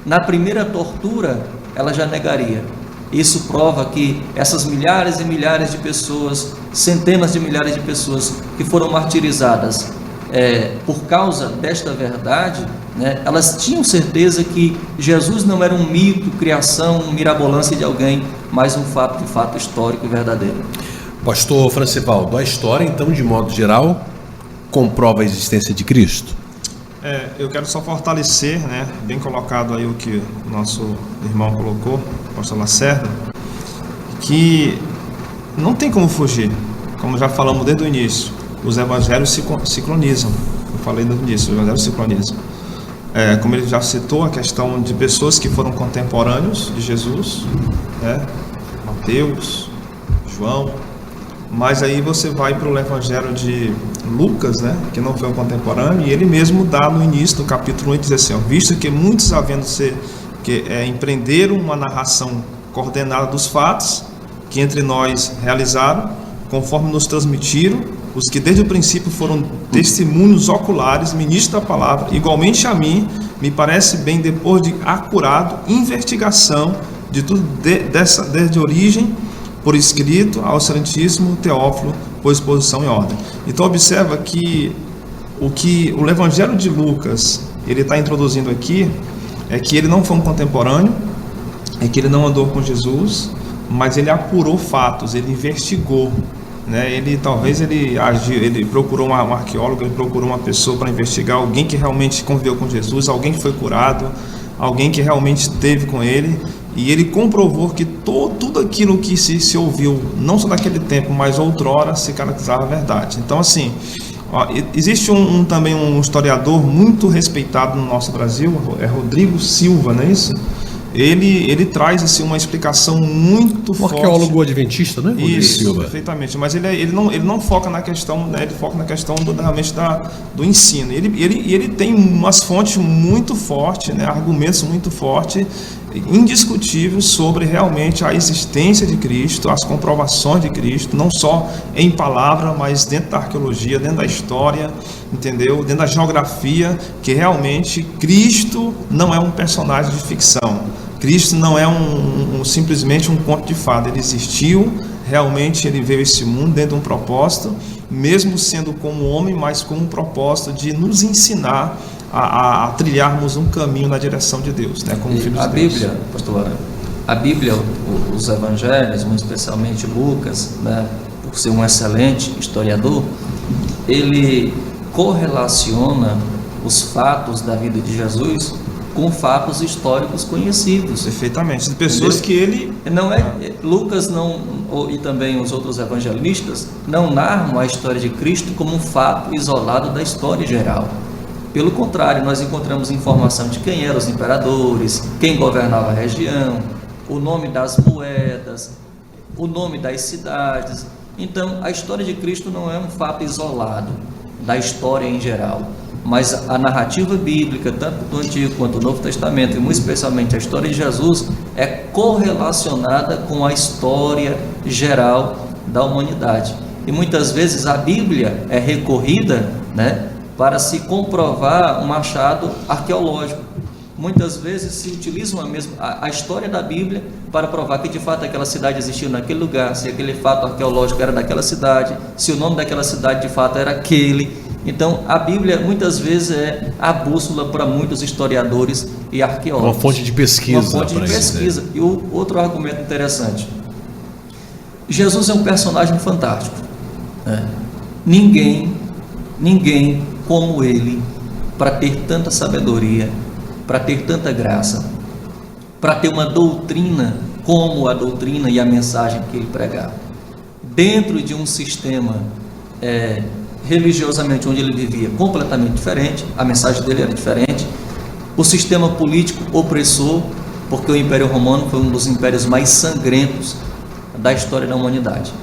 Na primeira tortura, ela já negaria. Isso prova que essas milhares e milhares de pessoas, centenas de milhares de pessoas que foram martirizadas por causa desta verdade, né, elas tinham certeza que Jesus não era um mito, criação, mirabolância de alguém, mas um fato de fato histórico e verdadeiro. Pastor Francivaldo, a história, então, de modo geral, comprova a existência de Cristo? Eu quero só fortalecer, né, bem colocado aí o que o nosso irmão colocou, o pastor Lacerda, que não tem como fugir, como já falamos desde o início, os evangelhos se sincronizam. Eu falei no início, os evangelhos se sincronizam. Como ele já citou, a questão de pessoas que foram contemporâneos de Jesus, né, Mateus, João, mas aí você vai para o evangelho de Lucas, né, que não foi um contemporâneo, e ele mesmo dá no início do capítulo 1 e diz assim: visto que muitos empreenderam uma narração coordenada dos fatos, que entre nós realizaram, conforme nos transmitiram, os que desde o princípio foram testemunhos oculares, ministros da palavra, igualmente a mim, me parece bem, depois de acurado investigação de tudo desde a origem, por escrito, ao excelentíssimo Teófilo, por exposição em ordem. Então observa que o Evangelho de Lucas ele está introduzindo aqui é que ele não foi um contemporâneo, é que ele não andou com Jesus, mas ele apurou fatos, ele investigou, né? Ele agiu, ele procurou um arqueólogo, ele procurou uma pessoa para investigar, alguém que realmente conviveu com Jesus, alguém que foi curado, alguém que realmente esteve com ele, e ele comprovou que tudo aquilo que se ouviu, não só naquele tempo, mas outrora, se caracterizava a verdade. Então, assim, existe também um historiador muito respeitado no nosso Brasil, é Rodrigo Silva, não é isso? Ele traz assim, uma explicação muito forte. Arqueólogo adventista, né? Isso, Silva. perfeitamente. Mas ele não foca na questão, né? Ele foca na questão realmente do ensino. Ele tem umas fontes muito fortes, né? Argumentos muito fortes, indiscutíveis sobre realmente a existência de Cristo, as comprovações de Cristo, não só em palavra, mas dentro da arqueologia, dentro da história, entendeu? Dentro da geografia, que realmente Cristo não é um personagem de ficção. Cristo não é simplesmente um conto de fada. Ele existiu, realmente ele veio a esse mundo dentro de um propósito, mesmo sendo como homem, mas com um propósito de nos ensinar a trilharmos um caminho na direção de Deus, né? Como filhos de Deus. A Bíblia, pastor, a Bíblia, os evangelhos, muito especialmente Lucas, né, por ser um excelente historiador, ele correlaciona os fatos da vida de Jesus com fatos históricos conhecidos. Perfeitamente, de pessoas que ele... Lucas e também os outros evangelistas não narram a história de Cristo como um fato isolado da história geral. Pelo contrário, nós encontramos informação de quem eram os imperadores, quem governava a região, o nome das moedas, o nome das cidades. Então, a história de Cristo não é um fato isolado da história em geral, mas a narrativa bíblica, tanto do Antigo quanto do Novo Testamento, e muito especialmente a história de Jesus, é correlacionada com a história geral da humanidade. E muitas vezes a Bíblia é recorrida, né, para se comprovar um achado arqueológico. Muitas vezes se utiliza a história da Bíblia para provar que de fato aquela cidade existiu naquele lugar, se aquele fato arqueológico era daquela cidade, se o nome daquela cidade de fato era aquele. Então a Bíblia muitas vezes é a bússola para muitos historiadores e arqueólogos. Uma fonte de pesquisa. Uma fonte de pesquisa. E o outro argumento interessante: Jesus é um personagem fantástico, né? Ninguém como ele, para ter tanta sabedoria, para ter tanta graça, para ter uma doutrina como a doutrina e a mensagem que ele pregava, dentro de um sistema religiosamente onde ele vivia completamente diferente, a mensagem dele era diferente, o sistema político opressor, porque o Império Romano foi um dos impérios mais sangrentos da história da humanidade.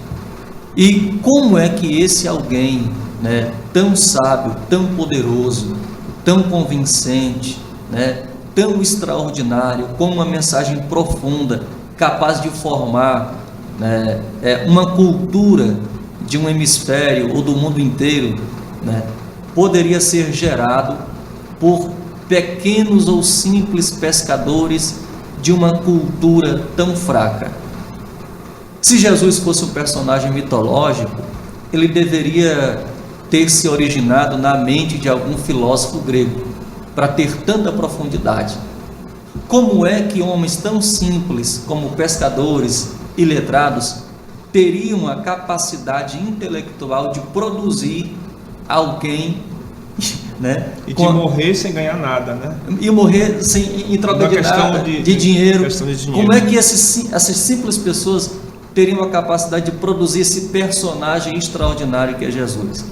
E como é que esse alguém, né, tão sábio, tão poderoso, tão convincente, né, tão extraordinário, com uma mensagem profunda, capaz de formar, né, uma cultura de um hemisfério ou do mundo inteiro, né, poderia ser gerado por pequenos ou simples pescadores de uma cultura tão fraca? Se Jesus fosse um personagem mitológico, ele deveria ter se originado na mente de algum filósofo grego, para ter tanta profundidade. Como é que homens tão simples como pescadores e letrados teriam a capacidade intelectual de produzir alguém, né, e de morrer sem ganhar nada, né? E morrer em troca de nada, de dinheiro. Como é que essas simples pessoas teriam a capacidade de produzir esse personagem extraordinário que é Jesus,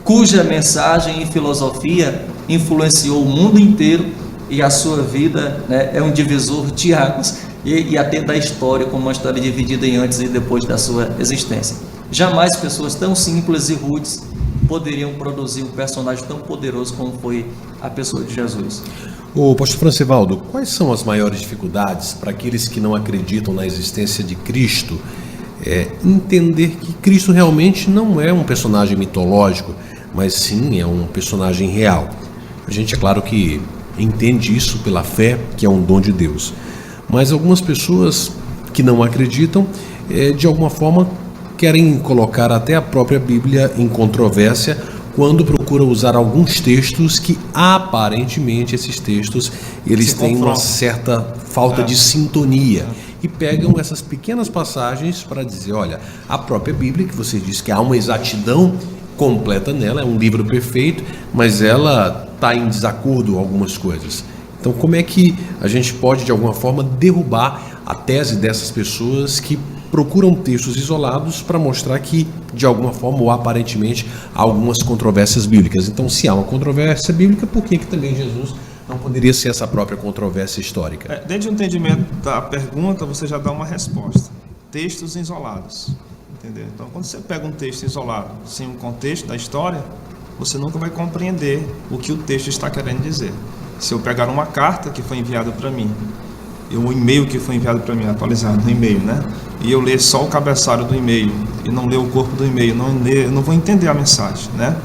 cuja mensagem e filosofia influenciou o mundo inteiro, e a sua vida, né, é um divisor de águas, e até da história, como uma história dividida em antes e depois da sua existência. Jamais pessoas tão simples e rudes poderiam produzir um personagem tão poderoso como foi a pessoa de Jesus. O pastor Francivaldo, quais são as maiores dificuldades para aqueles que não acreditam na existência de Cristo entender que Cristo realmente não é um personagem mitológico, mas sim é um personagem real. A gente, é claro que entende isso pela fé, que é um dom de Deus. Mas algumas pessoas que não acreditam, de alguma forma, querem colocar até a própria Bíblia em controvérsia quando procura usar alguns textos que, aparentemente, esses textos eles têm uma certa falta de sintonia. E pegam essas pequenas passagens para dizer, olha, a própria Bíblia, que você diz que há uma exatidão completa nela, é um livro perfeito, mas ela está em desacordo com algumas coisas. Então, como é que a gente pode, de alguma forma, derrubar a tese dessas pessoas que procuram textos isolados para mostrar que, de alguma forma, ou aparentemente, há algumas controvérsias bíblicas? Então, se há uma controvérsia bíblica, por que também Jesus não poderia ser essa própria controvérsia histórica? Dentro do entendimento da pergunta, você já dá uma resposta. Textos isolados. Entendeu? Então, quando você pega um texto isolado, sem um contexto da história, você nunca vai compreender o que o texto está querendo dizer. Se eu pegar uma carta que foi enviada para mim, um e-mail que foi enviado para mim, atualizado no e-mail, né? E eu ler só o cabeçalho do e-mail e não ler o corpo do e-mail, eu não vou entender a mensagem, né?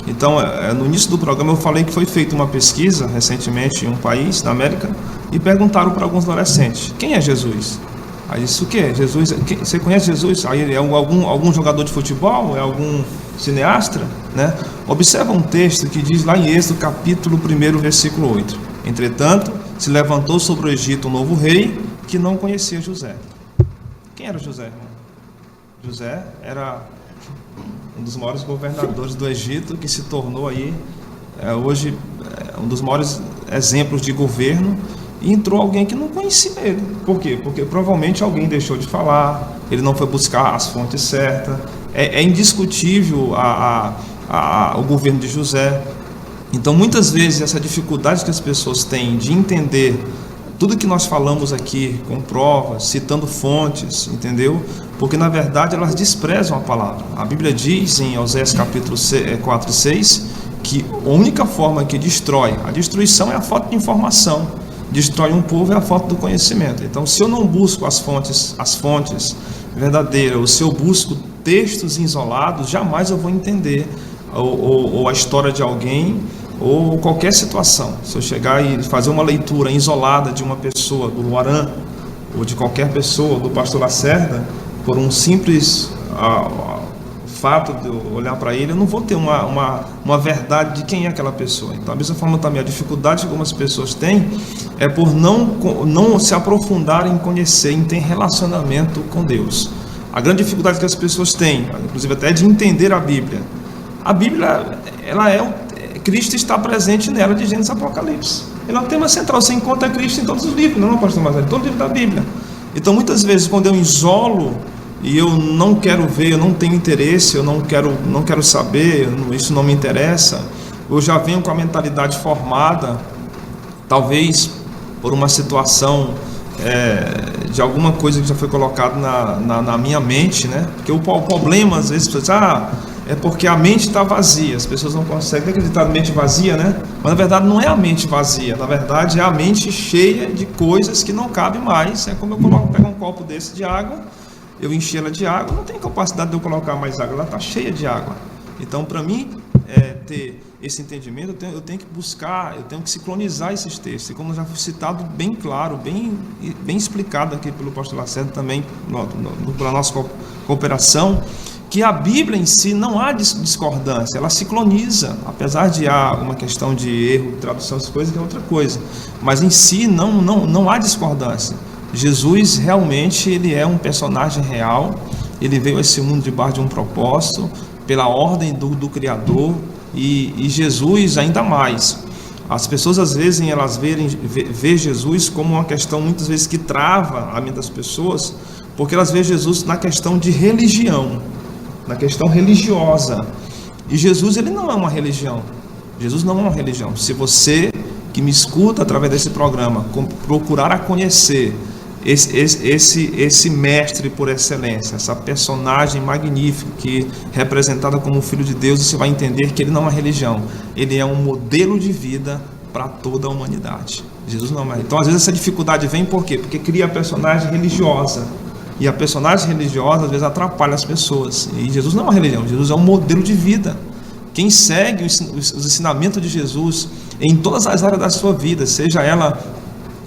Então, no início do programa eu falei que foi feita uma pesquisa recentemente em um país, na América, e perguntaram para alguns adolescentes, quem é Jesus? Aí disse, o que? Jesus, você conhece Jesus? Aí é algum jogador de futebol? É algum cineasta? Né? Observa um texto que diz lá em Êxodo, capítulo 1, versículo 8. Entretanto, se levantou sobre o Egito um novo rei que não conhecia José. Quem era José? José era um dos maiores governadores do Egito, que se tornou aí, hoje, um dos maiores exemplos de governo. E entrou alguém que não conhecia ele. Por quê? Porque provavelmente alguém deixou de falar, ele não foi buscar as fontes certas. É indiscutível o governo de José. Então, muitas vezes, essa dificuldade que as pessoas têm de entender tudo que nós falamos aqui, com provas, citando fontes, entendeu? Porque, na verdade, elas desprezam a palavra. A Bíblia diz, em Oséias capítulo 4 e 6, que a única forma que destrói, a destruição é a falta de informação. Destrói um povo é a falta do conhecimento. Então, se eu não busco as fontes verdadeiras, ou se eu busco textos isolados, jamais eu vou entender ou a história de alguém, ou qualquer situação. Se eu chegar e fazer uma leitura isolada de uma pessoa, do Luaran, ou de qualquer pessoa, do pastor Lacerda, por um simples fato de eu olhar para ele, eu não vou ter uma verdade de quem é aquela pessoa. Então, da mesma forma também, a dificuldade que algumas pessoas têm é por não se aprofundar em conhecer, em ter relacionamento com Deus. A grande dificuldade que as pessoas têm, inclusive até de entender a Bíblia. A Bíblia, Cristo está presente nela de Gênesis a Apocalipse. Ele é um tema central, você encontra Cristo em todos os livros, não, pastor Marcelo, em todo livro da Bíblia. Então, muitas vezes, quando eu isolo e eu não quero ver, eu não tenho interesse, eu não quero saber, isso não me interessa, eu já venho com a mentalidade formada, talvez por uma situação de alguma coisa que já foi colocada na minha mente, né? Porque o problema, às vezes, é porque a mente está vazia, as pessoas não conseguem acreditar na mente vazia, né? Mas na verdade não é a mente vazia, na verdade é a mente cheia de coisas que não cabem mais. É como eu pego um copo desse de água, eu enchi ela de água, não tem capacidade de eu colocar mais água, ela está cheia de água. Então, para mim ter esse entendimento, eu tenho que buscar, eu tenho que sincronizar esses textos. E como já foi citado bem claro, bem explicado aqui pelo pastor Lacerda também, pela nossa cooperação, que a Bíblia em si não há discordância, ela sincroniza, apesar de há uma questão de erro, tradução, essas coisas, que é outra coisa. Mas em si não há discordância. Jesus realmente ele é um personagem real, ele veio a esse mundo debaixo de um propósito, pela ordem do Criador, e Jesus ainda mais. As pessoas às vezes elas vê Jesus como uma questão muitas vezes que trava a mente das pessoas, porque elas veem Jesus na questão de religião, na questão religiosa. E Jesus ele não é uma religião. Jesus não é uma religião. Se você que me escuta através desse programa procurar a conhecer esse mestre por excelência, essa personagem magnífica que é representada como Filho de Deus, você vai entender que ele não é uma religião, ele é um modelo de vida para toda a humanidade. Jesus não é. Então, às vezes essa dificuldade vem por quê? Porque cria a personagem religiosa. E a personagem religiosa às vezes atrapalha as pessoas. E Jesus não é uma religião, Jesus é um modelo de vida. Quem segue os ensinamentos de Jesus em todas as áreas da sua vida, seja ela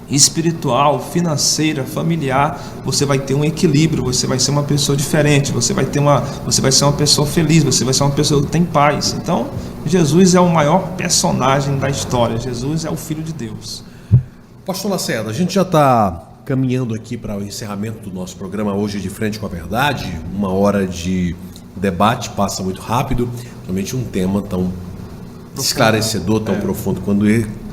espiritual, financeira, familiar, você vai ter um equilíbrio, você vai ser uma pessoa diferente, você vai ser uma pessoa feliz, você vai ser uma pessoa que tem paz. Então, Jesus é o maior personagem da história. Jesus é o Filho de Deus. Pastor Lacerda, a gente já está caminhando aqui para o encerramento do nosso programa hoje de Frente com a Verdade. 1 hora de debate passa muito rápido, realmente um tema tão esclarecedor, tão profundo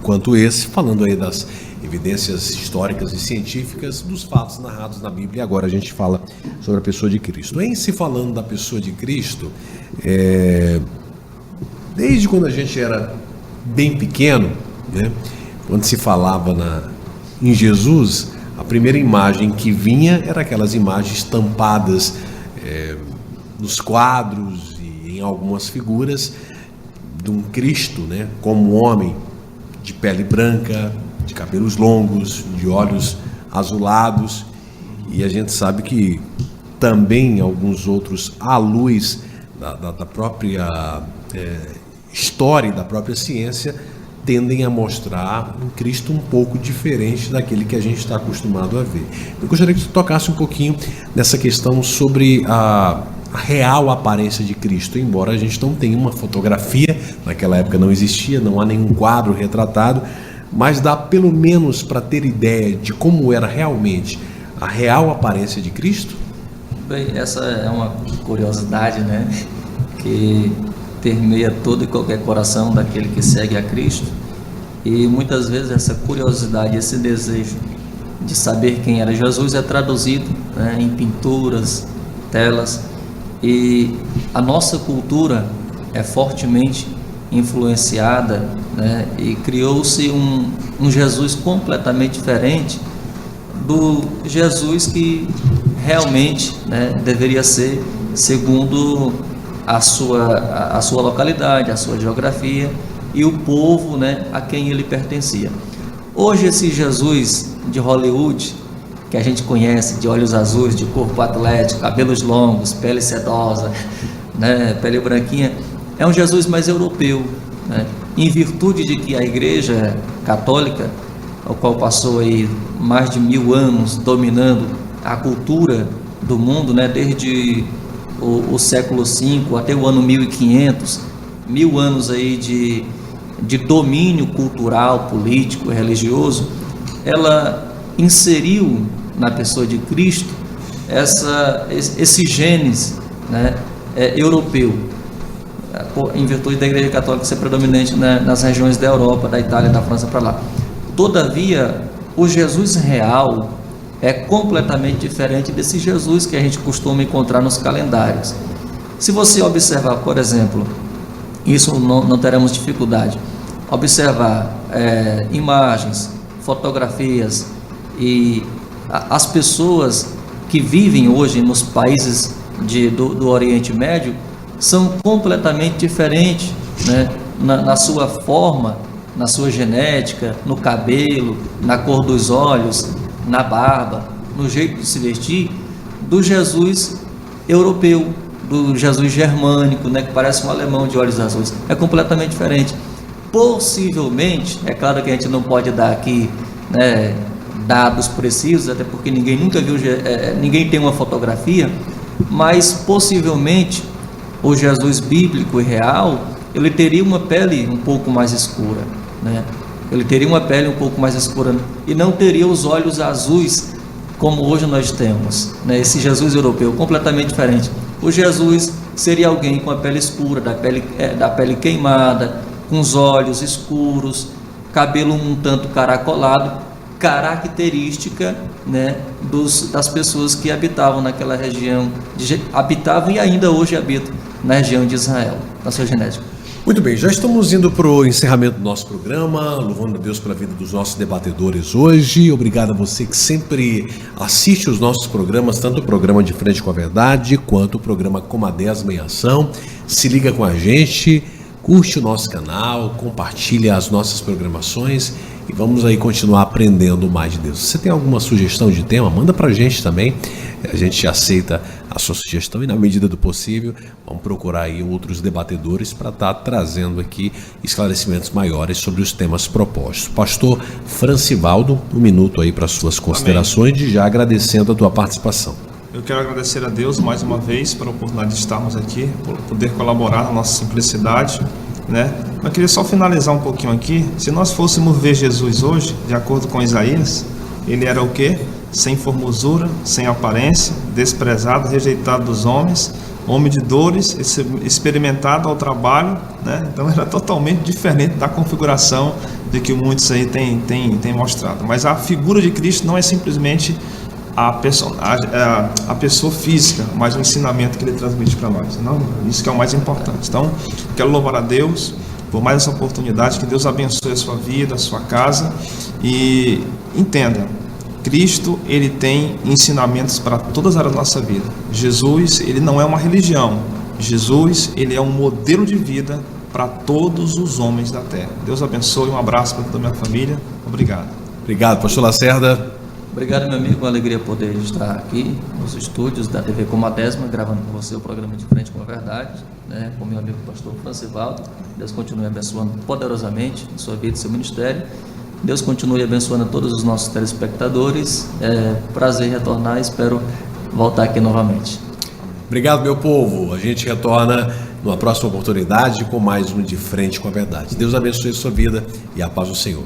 quanto esse, falando aí das evidências históricas e científicas dos fatos narrados na Bíblia. E agora a gente fala sobre a pessoa de Cristo. Em se falando da pessoa de Cristo, desde quando a gente era bem pequeno, né, quando se falava em Jesus, a primeira imagem que vinha era aquelas imagens estampadas nos quadros e em algumas figuras de um Cristo, né, como homem de pele branca, de cabelos longos, de olhos azulados, e a gente sabe que também alguns outros, à luz da própria história e da própria ciência, tendem a mostrar um Cristo um pouco diferente daquele que a gente está acostumado a ver. Eu gostaria que você tocasse um pouquinho nessa questão sobre a real aparência de Cristo, embora a gente não tenha uma fotografia, naquela época não existia, não há nenhum quadro retratado, mas dá pelo menos para ter ideia de como era realmente a real aparência de Cristo? Bem, essa é uma curiosidade, né, que permeia todo e qualquer coração daquele que segue a Cristo, e muitas vezes essa curiosidade, esse desejo de saber quem era Jesus é traduzido, né, em pinturas, telas, e a nossa cultura é fortemente influenciada, né, e criou-se um Jesus completamente diferente do Jesus que realmente, né, deveria ser segundo a sua localidade, a sua geografia e o povo, né, a quem ele pertencia. Hoje esse Jesus de Hollywood, que a gente conhece, de olhos azuis, de corpo atlético, cabelos longos, pele sedosa, né, pele branquinha, é um Jesus mais europeu, né, em virtude de que a Igreja Católica, ao qual passou aí mais de 1000 anos dominando a cultura do mundo, né, desde o século V até o ano 1500, 1000 anos aí de domínio cultural, político e religioso, ela inseriu na pessoa de Cristo esse genes, né, europeu, em virtude da Igreja Católica ser predominante, né, nas regiões da Europa, da Itália, da França para lá. Todavia, o Jesus real é completamente diferente desse Jesus que a gente costuma encontrar nos calendários. Se você observar, por exemplo, isso não teremos dificuldade, observar imagens, fotografias e as pessoas que vivem hoje nos países do Oriente Médio são completamente diferentes, né, na sua forma, na sua genética, no cabelo, na cor dos olhos, na barba, no jeito de se vestir, do Jesus europeu, do Jesus germânico, né, que parece um alemão de olhos azuis. É completamente diferente. Possivelmente, é claro que a gente não pode dar aqui, né, dados precisos, até porque ninguém nunca viu, ninguém tem uma fotografia, mas possivelmente o Jesus bíblico e real, ele teria uma pele um pouco mais escura, né? Ele teria uma pele um pouco mais escura e não teria os olhos azuis como hoje nós temos, né? Esse Jesus europeu completamente diferente. O Jesus seria alguém com a pele escura, da pele queimada, com os olhos escuros, cabelo um tanto caracolado, característica, né, das pessoas que habitavam naquela região, habitavam e ainda hoje habitam na região de Israel, na sua genética. Muito bem, já estamos indo para o encerramento do nosso programa, louvando a Deus pela vida dos nossos debatedores hoje. Obrigado a você que sempre assiste os nossos programas, tanto o programa De Frente com a Verdade, quanto o programa Comadesma em Ação. Se liga com a gente, curte o nosso canal, compartilha as nossas programações e vamos aí continuar aprendendo mais de Deus. Você tem alguma sugestão de tema? Manda pra gente também. A gente aceita a sua sugestão e, na medida do possível, vamos procurar aí outros debatedores para estar trazendo aqui esclarecimentos maiores sobre os temas propostos. Pastor Francivaldo, um minuto aí para suas considerações e já agradecendo a tua participação. Eu quero agradecer a Deus mais uma vez pela oportunidade de estarmos aqui, por poder colaborar na nossa simplicidade, né? Eu queria só finalizar um pouquinho aqui. Se nós fôssemos ver Jesus hoje, de acordo com Isaías, ele era o quê? Sem formosura, sem aparência, desprezado, rejeitado dos homens, homem de dores, experimentado ao trabalho, né? Então era totalmente diferente da configuração de que muitos aí têm mostrado. Mas a figura de Cristo não é simplesmente a pessoa física, mas o ensinamento que ele transmite para nós. Não, isso que é o mais importante. Então, quero louvar a Deus por mais essa oportunidade, que Deus abençoe a sua vida, a sua casa, e entenda, Cristo, ele tem ensinamentos para todas as áreas da nossa vida. Jesus, ele não é uma religião. Jesus, ele é um modelo de vida para todos os homens da terra. Deus abençoe, um abraço para toda a minha família. Obrigado. Obrigado, pastor Lacerda. Obrigado, meu amigo, uma alegria poder estar aqui nos estúdios da TV Comadésima, gravando com você o programa De Frente com a Verdade, né, com meu amigo pastor Francivaldo. Deus continue abençoando poderosamente a sua vida e seu ministério. Deus continue abençoando a todos os nossos telespectadores. Prazer em retornar, espero voltar aqui novamente. Obrigado, meu povo. A gente retorna numa próxima oportunidade com mais um De Frente com a Verdade. Deus abençoe a sua vida e a paz do Senhor.